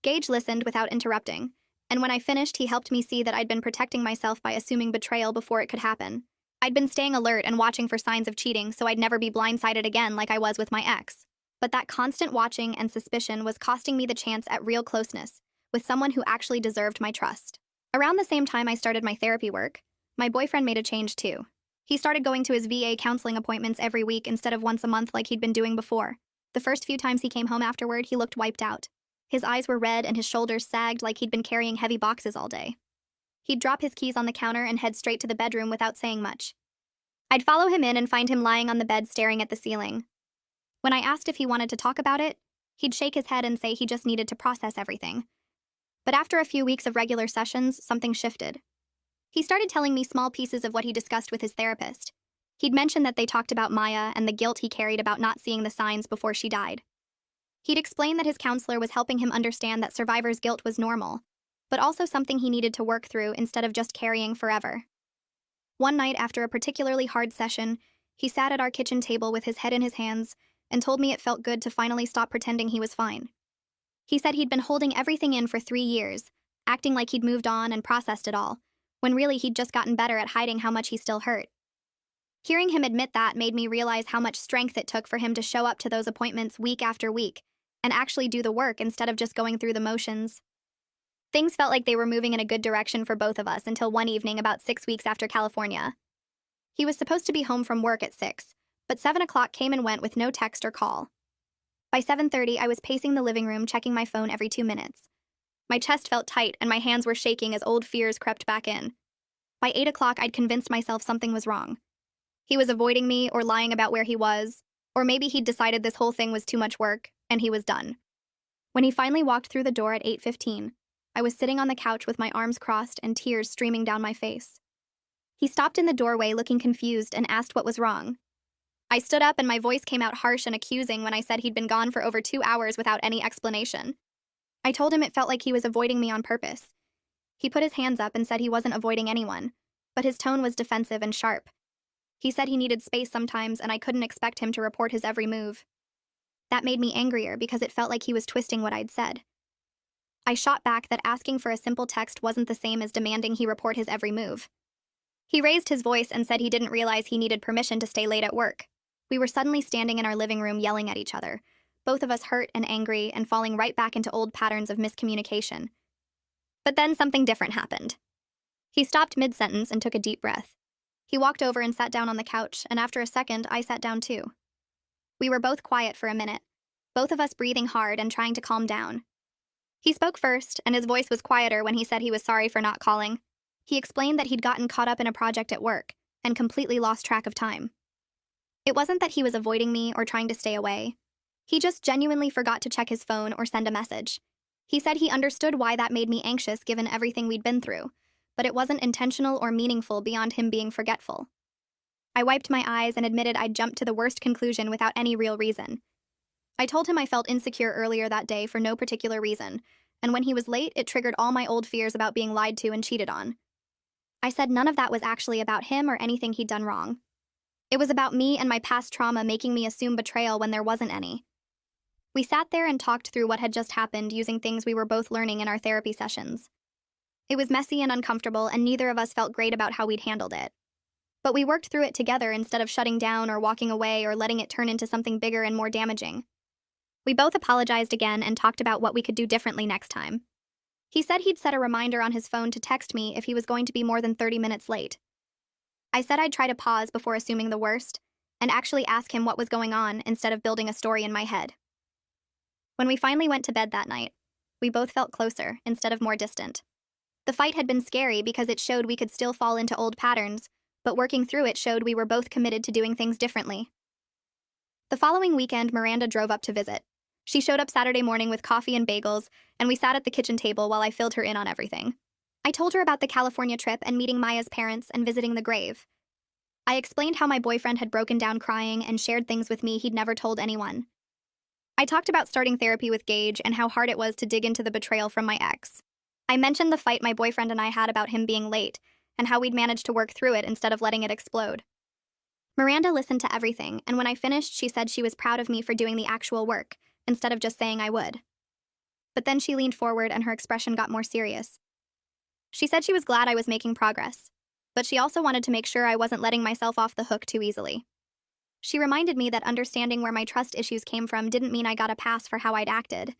Gage listened without interrupting, and when I finished, he helped me see that I'd been protecting myself by assuming betrayal before it could happen. I'd been staying alert and watching for signs of cheating so I'd never be blindsided again like I was with my ex. But that constant watching and suspicion was costing me the chance at real closeness with someone who actually deserved my trust. Around the same time I started my therapy work, my boyfriend made a change too. He started going to his VA counseling appointments every week instead of once a month like he'd been doing before. The first few times he came home afterward, he looked wiped out. His eyes were red and his shoulders sagged like he'd been carrying heavy boxes all day. He'd drop his keys on the counter and head straight to the bedroom without saying much. I'd follow him in and find him lying on the bed staring at the ceiling. When I asked if he wanted to talk about it, he'd shake his head and say he just needed to process everything. But after a few weeks of regular sessions, something shifted. He started telling me small pieces of what he discussed with his therapist. He'd mentioned that they talked about Maya and the guilt he carried about not seeing the signs before she died. He'd explained that his counselor was helping him understand that survivor's guilt was normal, but also something he needed to work through instead of just carrying forever. One night, after a particularly hard session, he sat at our kitchen table with his head in his hands and told me it felt good to finally stop pretending he was fine. He said he'd been holding everything in for 3 years, acting like he'd moved on and processed it all, when really he'd just gotten better at hiding how much he still hurt. Hearing him admit that made me realize how much strength it took for him to show up to those appointments week after week and actually do the work instead of just going through the motions. Things felt like they were moving in a good direction for both of us until one evening about 6 weeks after California. He was supposed to be home from work at 6, but 7 o'clock came and went with no text or call. By 7:30, I was pacing the living room, checking my phone every 2 minutes. My chest felt tight and my hands were shaking as old fears crept back in. By 8 o'clock, I'd convinced myself something was wrong. He was avoiding me or lying about where he was, or maybe he'd decided this whole thing was too much work, and he was done. When he finally walked through the door at 8:15, I was sitting on the couch with my arms crossed and tears streaming down my face. He stopped in the doorway looking confused and asked what was wrong. I stood up and my voice came out harsh and accusing when I said he'd been gone for over 2 hours without any explanation. I told him it felt like he was avoiding me on purpose. He put his hands up and said he wasn't avoiding anyone, but his tone was defensive and sharp. He said he needed space sometimes and I couldn't expect him to report his every move. That made me angrier because it felt like he was twisting what I'd said. I shot back that asking for a simple text wasn't the same as demanding he report his every move. He raised his voice and said he didn't realize he needed permission to stay late at work. We were suddenly standing in our living room yelling at each other, both of us hurt and angry and falling right back into old patterns of miscommunication. But then something different happened. He stopped mid-sentence and took a deep breath. He walked over and sat down on the couch, and after a second, I sat down too. We were both quiet for a minute, both of us breathing hard and trying to calm down. He spoke first, and his voice was quieter when he said he was sorry for not calling. He explained that he'd gotten caught up in a project at work and completely lost track of time. It wasn't that he was avoiding me or trying to stay away. He just genuinely forgot to check his phone or send a message. He said he understood why that made me anxious given everything we'd been through, but it wasn't intentional or meaningful beyond him being forgetful. I wiped my eyes and admitted I'd jumped to the worst conclusion without any real reason. I told him I felt insecure earlier that day for no particular reason, and when he was late, it triggered all my old fears about being lied to and cheated on. I said none of that was actually about him or anything he'd done wrong. It was about me and my past trauma making me assume betrayal when there wasn't any. We sat there and talked through what had just happened using things we were both learning in our therapy sessions. It was messy and uncomfortable, and neither of us felt great about how we'd handled it. But we worked through it together instead of shutting down or walking away or letting it turn into something bigger and more damaging. We both apologized again and talked about what we could do differently next time. He said he'd set a reminder on his phone to text me if he was going to be more than 30 minutes late. I said I'd try to pause before assuming the worst and actually ask him what was going on instead of building a story in my head. When we finally went to bed that night, we both felt closer instead of more distant. The fight had been scary because it showed we could still fall into old patterns, but working through it showed we were both committed to doing things differently. The following weekend, Miranda drove up to visit. She showed up Saturday morning with coffee and bagels, and we sat at the kitchen table while I filled her in on everything. I told her about the California trip and meeting Maya's parents and visiting the grave. I explained how my boyfriend had broken down crying and shared things with me he'd never told anyone. I talked about starting therapy with Gage and how hard it was to dig into the betrayal from my ex. I mentioned the fight my boyfriend and I had about him being late, and how we'd managed to work through it instead of letting it explode. Miranda listened to everything, and when I finished, she said she was proud of me for doing the actual work, instead of just saying I would. But then she leaned forward and her expression got more serious. She said she was glad I was making progress, but she also wanted to make sure I wasn't letting myself off the hook too easily. She reminded me that understanding where my trust issues came from didn't mean I got a pass for how I'd acted.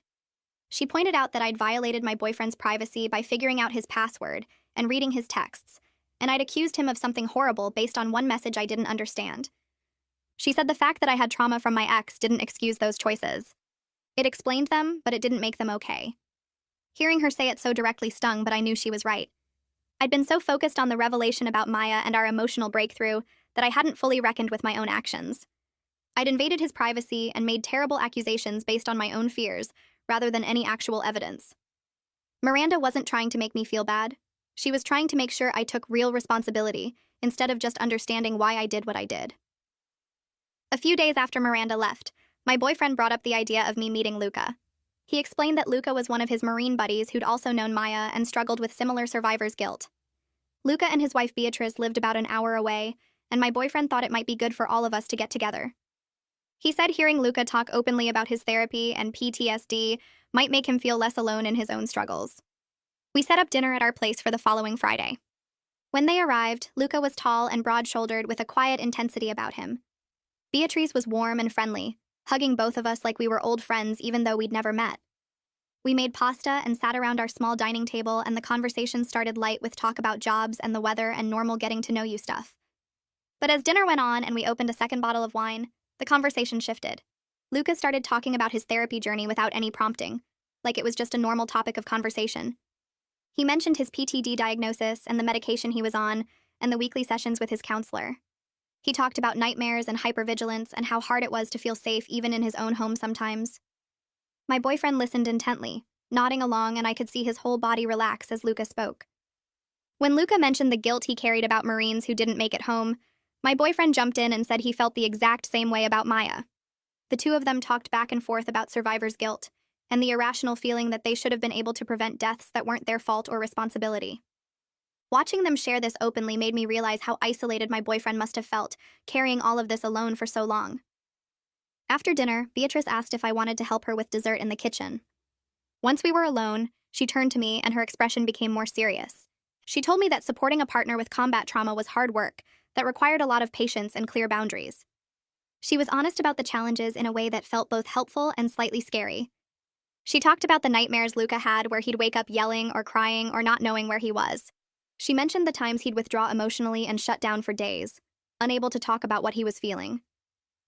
She pointed out that I'd violated my boyfriend's privacy by figuring out his password and reading his texts, and I'd accused him of something horrible based on one message I didn't understand. She said the fact that I had trauma from my ex didn't excuse those choices. It explained them, but it didn't make them okay. Hearing her say it so directly stung, but I knew she was right. I'd been so focused on the revelation about Maya and our emotional breakthrough that I hadn't fully reckoned with my own actions. I'd invaded his privacy and made terrible accusations based on my own fears, rather than any actual evidence. Miranda wasn't trying to make me feel bad. She was trying to make sure I took real responsibility, instead of just understanding why I did what I did. A few days after Miranda left, my boyfriend brought up the idea of me meeting Luca. He explained that Luca was one of his Marine buddies who'd also known Maya and struggled with similar survivor's guilt. Luca and his wife Beatrice lived about an hour away, and my boyfriend thought it might be good for all of us to get together. He said hearing Luca talk openly about his therapy and PTSD might make him feel less alone in his own struggles. We set up dinner at our place for the following Friday. When they arrived, Luca was tall and broad-shouldered with a quiet intensity about him. Beatrice was warm and friendly, hugging both of us like we were old friends even though we'd never met. We made pasta and sat around our small dining table, and the conversation started light with talk about jobs and the weather and normal getting-to-know-you stuff. But as dinner went on and we opened a second bottle of wine, the conversation shifted. Luca started talking about his therapy journey without any prompting, like it was just a normal topic of conversation. He mentioned his PTSD diagnosis and the medication he was on, and the weekly sessions with his counselor. He talked about nightmares and hypervigilance and how hard it was to feel safe even in his own home sometimes. My boyfriend listened intently, nodding along, and I could see his whole body relax as Luca spoke. When Luca mentioned the guilt he carried about Marines who didn't make it home, my boyfriend jumped in and said he felt the exact same way about Maya. The two of them talked back and forth about survivor's guilt and the irrational feeling that they should have been able to prevent deaths that weren't their fault or responsibility. Watching them share this openly made me realize how isolated my boyfriend must have felt, carrying all of this alone for so long. After dinner, Beatrice asked if I wanted to help her with dessert in the kitchen. Once we were alone, she turned to me and her expression became more serious. She told me that supporting a partner with combat trauma was hard work that required a lot of patience and clear boundaries. She was honest about the challenges in a way that felt both helpful and slightly scary. She talked about the nightmares Luca had where he'd wake up yelling or crying or not knowing where he was. She mentioned the times he'd withdraw emotionally and shut down for days, unable to talk about what he was feeling.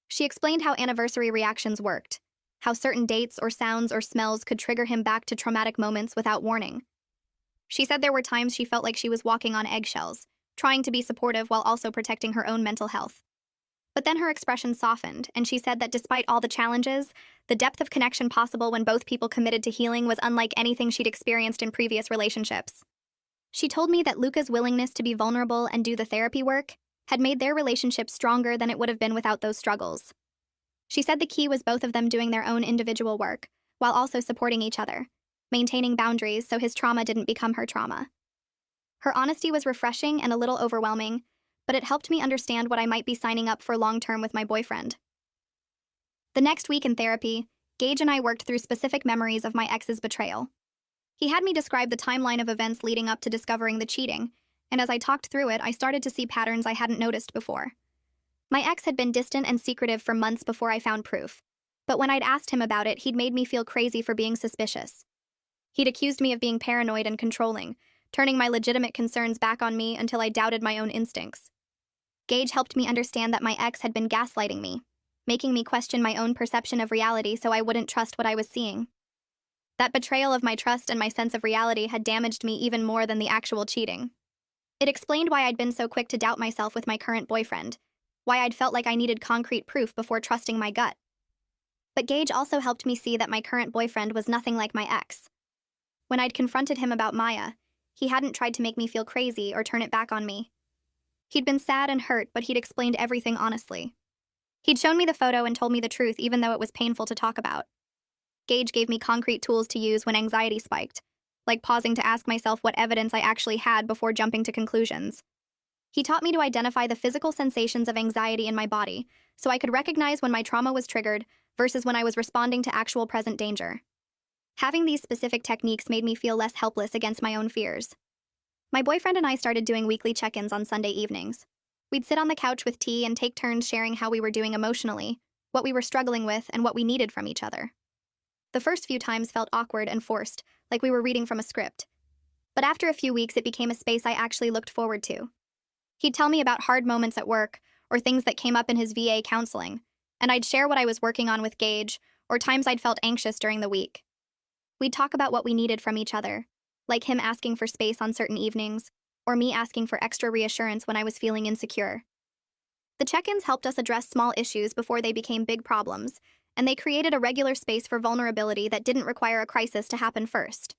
She explained how anniversary reactions worked, how certain dates or sounds or smells could trigger him back to traumatic moments without warning. She said there were times she felt like she was walking on eggshells, trying to be supportive while also protecting her own mental health. But then her expression softened, and she said that despite all the challenges, the depth of connection possible when both people committed to healing was unlike anything she'd experienced in previous relationships. She told me that Luca's willingness to be vulnerable and do the therapy work had made their relationship stronger than it would have been without those struggles. She said the key was both of them doing their own individual work, while also supporting each other, maintaining boundaries so his trauma didn't become her trauma. Her honesty was refreshing and a little overwhelming, but it helped me understand what I might be signing up for long-term with my boyfriend. The next week in therapy, Gage and I worked through specific memories of my ex's betrayal. He had me describe the timeline of events leading up to discovering the cheating, and as I talked through it, I started to see patterns I hadn't noticed before. My ex had been distant and secretive for months before I found proof, but when I'd asked him about it, he'd made me feel crazy for being suspicious. He'd accused me of being paranoid and controlling, turning my legitimate concerns back on me until I doubted my own instincts. Gage helped me understand that my ex had been gaslighting me, making me question my own perception of reality so I wouldn't trust what I was seeing. That betrayal of my trust and my sense of reality had damaged me even more than the actual cheating. It explained why I'd been so quick to doubt myself with my current boyfriend, why I'd felt like I needed concrete proof before trusting my gut. But Gage also helped me see that my current boyfriend was nothing like my ex. When I'd confronted him about Maya, he hadn't tried to make me feel crazy or turn it back on me. He'd been sad and hurt, but he'd explained everything honestly. He'd shown me the photo and told me the truth even though it was painful to talk about. Gage gave me concrete tools to use when anxiety spiked, like pausing to ask myself what evidence I actually had before jumping to conclusions. He taught me to identify the physical sensations of anxiety in my body, so I could recognize when my trauma was triggered versus when I was responding to actual present danger. Having these specific techniques made me feel less helpless against my own fears. My boyfriend and I started doing weekly check-ins on Sunday evenings. We'd sit on the couch with tea and take turns sharing how we were doing emotionally, what we were struggling with, and what we needed from each other. The first few times felt awkward and forced, like we were reading from a script. But after a few weeks, it became a space I actually looked forward to. He'd tell me about hard moments at work, or things that came up in his VA counseling, and I'd share what I was working on with Gage, or times I'd felt anxious during the week. We'd talk about what we needed from each other, like him asking for space on certain evenings, or me asking for extra reassurance when I was feeling insecure. The check-ins helped us address small issues before they became big problems, and they created a regular space for vulnerability that didn't require a crisis to happen first.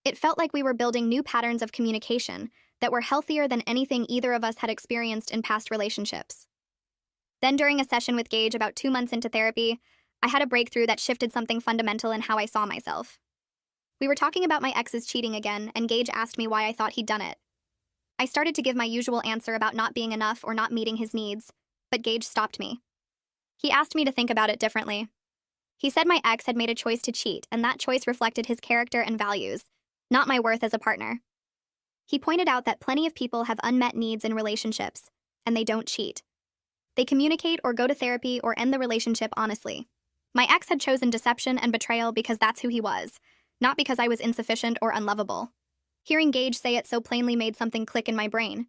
It felt like we were building new patterns of communication that were healthier than anything either of us had experienced in past relationships. Then during a session with Gage about 2 months into therapy, I had a breakthrough that shifted something fundamental in how I saw myself. We were talking about my ex's cheating again, and Gage asked me why I thought he'd done it. I started to give my usual answer about not being enough or not meeting his needs, but Gage stopped me. He asked me to think about it differently. He said my ex had made a choice to cheat, and that choice reflected his character and values, not my worth as a partner. He pointed out that plenty of people have unmet needs in relationships, and they don't cheat. They communicate or go to therapy or end the relationship honestly. My ex had chosen deception and betrayal because that's who he was, not because I was insufficient or unlovable. Hearing Gage say it so plainly made something click in my brain.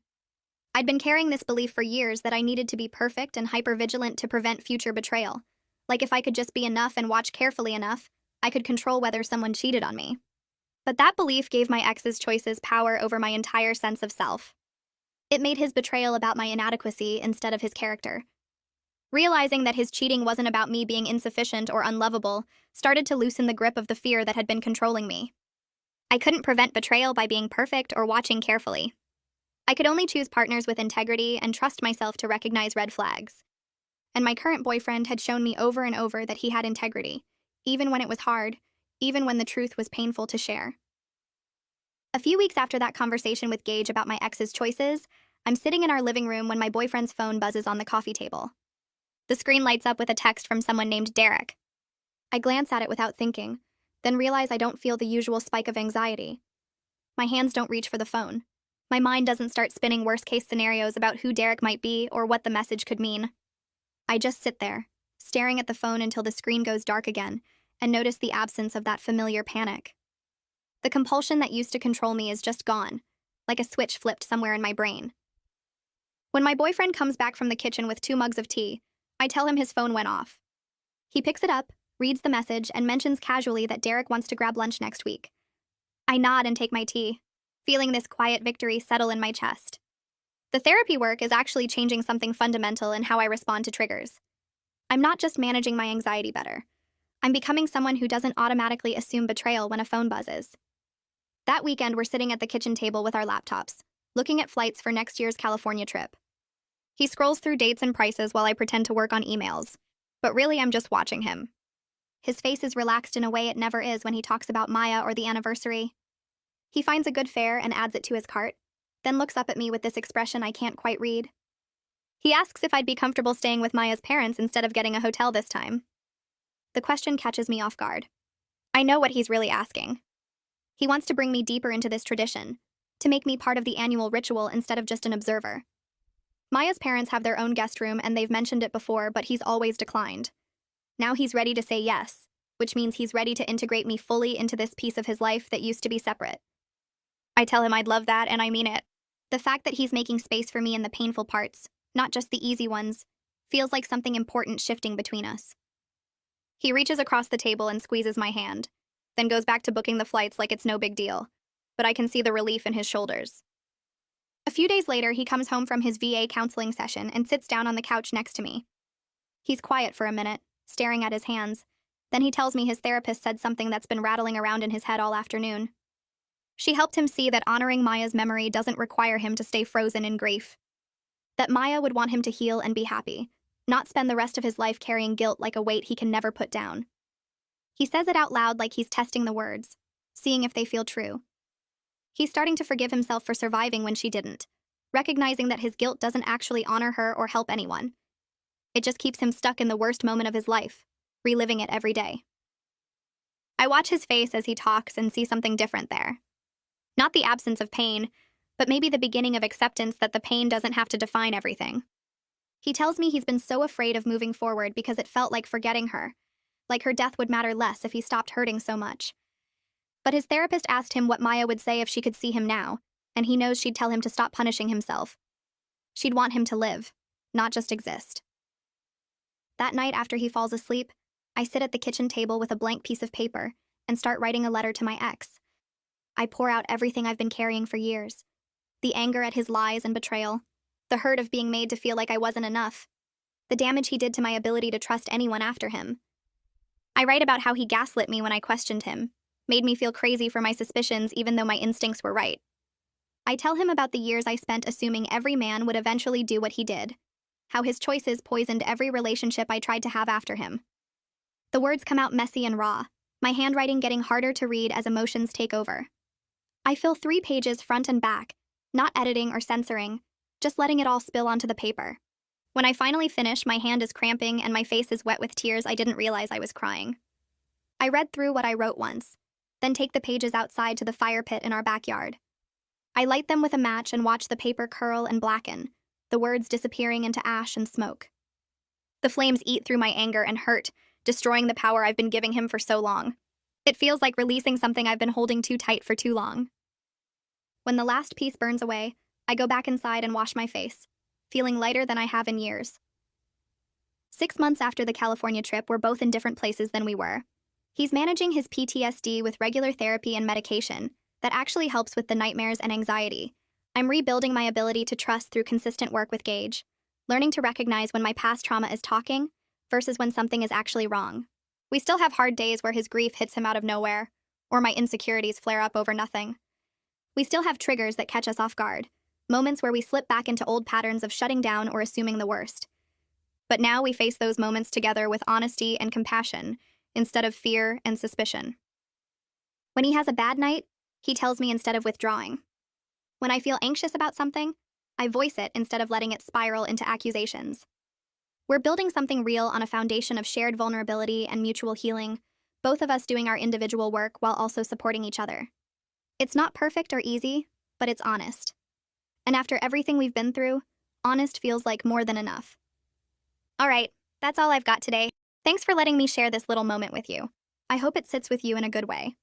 I'd been carrying this belief for years that I needed to be perfect and hypervigilant to prevent future betrayal. Like if I could just be enough and watch carefully enough, I could control whether someone cheated on me. But that belief gave my ex's choices power over my entire sense of self. It made his betrayal about my inadequacy instead of his character. Realizing that his cheating wasn't about me being insufficient or unlovable started to loosen the grip of the fear that had been controlling me. I couldn't prevent betrayal by being perfect or watching carefully. I could only choose partners with integrity and trust myself to recognize red flags. And my current boyfriend had shown me over and over that he had integrity, even when it was hard, even when the truth was painful to share. A few weeks after that conversation with Gage about my ex's choices, I'm sitting in our living room when my boyfriend's phone buzzes on the coffee table. The screen lights up with a text from someone named Derek. I glance at it without thinking, then realize I don't feel the usual spike of anxiety. My hands don't reach for the phone. My mind doesn't start spinning worst-case scenarios about who Derek might be or what the message could mean. I just sit there, staring at the phone until the screen goes dark again, and notice the absence of that familiar panic. The compulsion that used to control me is just gone, like a switch flipped somewhere in my brain. When my boyfriend comes back from the kitchen with 2 mugs of tea, I tell him his phone went off. He picks it up, reads the message, and mentions casually that Derek wants to grab lunch next week. I nod and take my tea, feeling this quiet victory settle in my chest. The therapy work is actually changing something fundamental in how I respond to triggers. I'm not just managing my anxiety better. I'm becoming someone who doesn't automatically assume betrayal when a phone buzzes. That weekend, we're sitting at the kitchen table with our laptops, looking at flights for next year's California trip. He scrolls through dates and prices while I pretend to work on emails, but really I'm just watching him. His face is relaxed in a way it never is when he talks about Maya or the anniversary. He finds a good fare and adds it to his cart, then looks up at me with this expression I can't quite read. He asks if I'd be comfortable staying with Maya's parents instead of getting a hotel this time. The question catches me off guard. I know what he's really asking. He wants to bring me deeper into this tradition, to make me part of the annual ritual instead of just an observer. Maya's parents have their own guest room and they've mentioned it before, but he's always declined. Now he's ready to say yes, which means he's ready to integrate me fully into this piece of his life that used to be separate. I tell him I'd love that, and I mean it. The fact that he's making space for me in the painful parts, not just the easy ones, feels like something important shifting between us. He reaches across the table and squeezes my hand, then goes back to booking the flights like it's no big deal, but I can see the relief in his shoulders. A few days later, he comes home from his VA counseling session and sits down on the couch next to me. He's quiet for a minute, staring at his hands. Then he tells me his therapist said something that's been rattling around in his head all afternoon. She helped him see that honoring Maya's memory doesn't require him to stay frozen in grief. That Maya would want him to heal and be happy, not spend the rest of his life carrying guilt like a weight he can never put down. He says it out loud like he's testing the words, seeing if they feel true. He's starting to forgive himself for surviving when she didn't, recognizing that his guilt doesn't actually honor her or help anyone. It just keeps him stuck in the worst moment of his life, reliving it every day. I watch his face as he talks and see something different there. Not the absence of pain, but maybe the beginning of acceptance that the pain doesn't have to define everything. He tells me he's been so afraid of moving forward because it felt like forgetting her, like her death would matter less if he stopped hurting so much. But his therapist asked him what Maya would say if she could see him now, and he knows she'd tell him to stop punishing himself. She'd want him to live, not just exist. That night after he falls asleep, I sit at the kitchen table with a blank piece of paper and start writing a letter to my ex. I pour out everything I've been carrying for years. The anger at his lies and betrayal, the hurt of being made to feel like I wasn't enough, the damage he did to my ability to trust anyone after him. I write about how he gaslit me when I questioned him, made me feel crazy for my suspicions even though my instincts were right. I tell him about the years I spent assuming every man would eventually do what he did, how his choices poisoned every relationship I tried to have after him. The words come out messy and raw, my handwriting getting harder to read as emotions take over. I fill 3 pages front and back, not editing or censoring, just letting it all spill onto the paper. When I finally finish, my hand is cramping and my face is wet with tears I didn't realize I was crying. I read through what I wrote once, then take the pages outside to the fire pit in our backyard. I light them with a match and watch the paper curl and blacken, the words disappearing into ash and smoke. The flames eat through my anger and hurt, destroying the power I've been giving him for so long. It feels like releasing something I've been holding too tight for too long. When the last piece burns away, I go back inside and wash my face, feeling lighter than I have in years. 6 months after the California trip, we're both in different places than we were. He's managing his PTSD with regular therapy and medication that actually helps with the nightmares and anxiety. I'm rebuilding my ability to trust through consistent work with Gage, learning to recognize when my past trauma is talking versus when something is actually wrong. We still have hard days where his grief hits him out of nowhere, or my insecurities flare up over nothing. We still have triggers that catch us off guard, moments where we slip back into old patterns of shutting down or assuming the worst. But now we face those moments together with honesty and compassion, instead of fear and suspicion. When he has a bad night, he tells me instead of withdrawing. When I feel anxious about something, I voice it instead of letting it spiral into accusations. We're building something real on a foundation of shared vulnerability and mutual healing, both of us doing our individual work while also supporting each other. It's not perfect or easy, but it's honest. And after everything we've been through, honest feels like more than enough. All right, that's all I've got today. Thanks for letting me share this little moment with you. I hope it sits with you in a good way.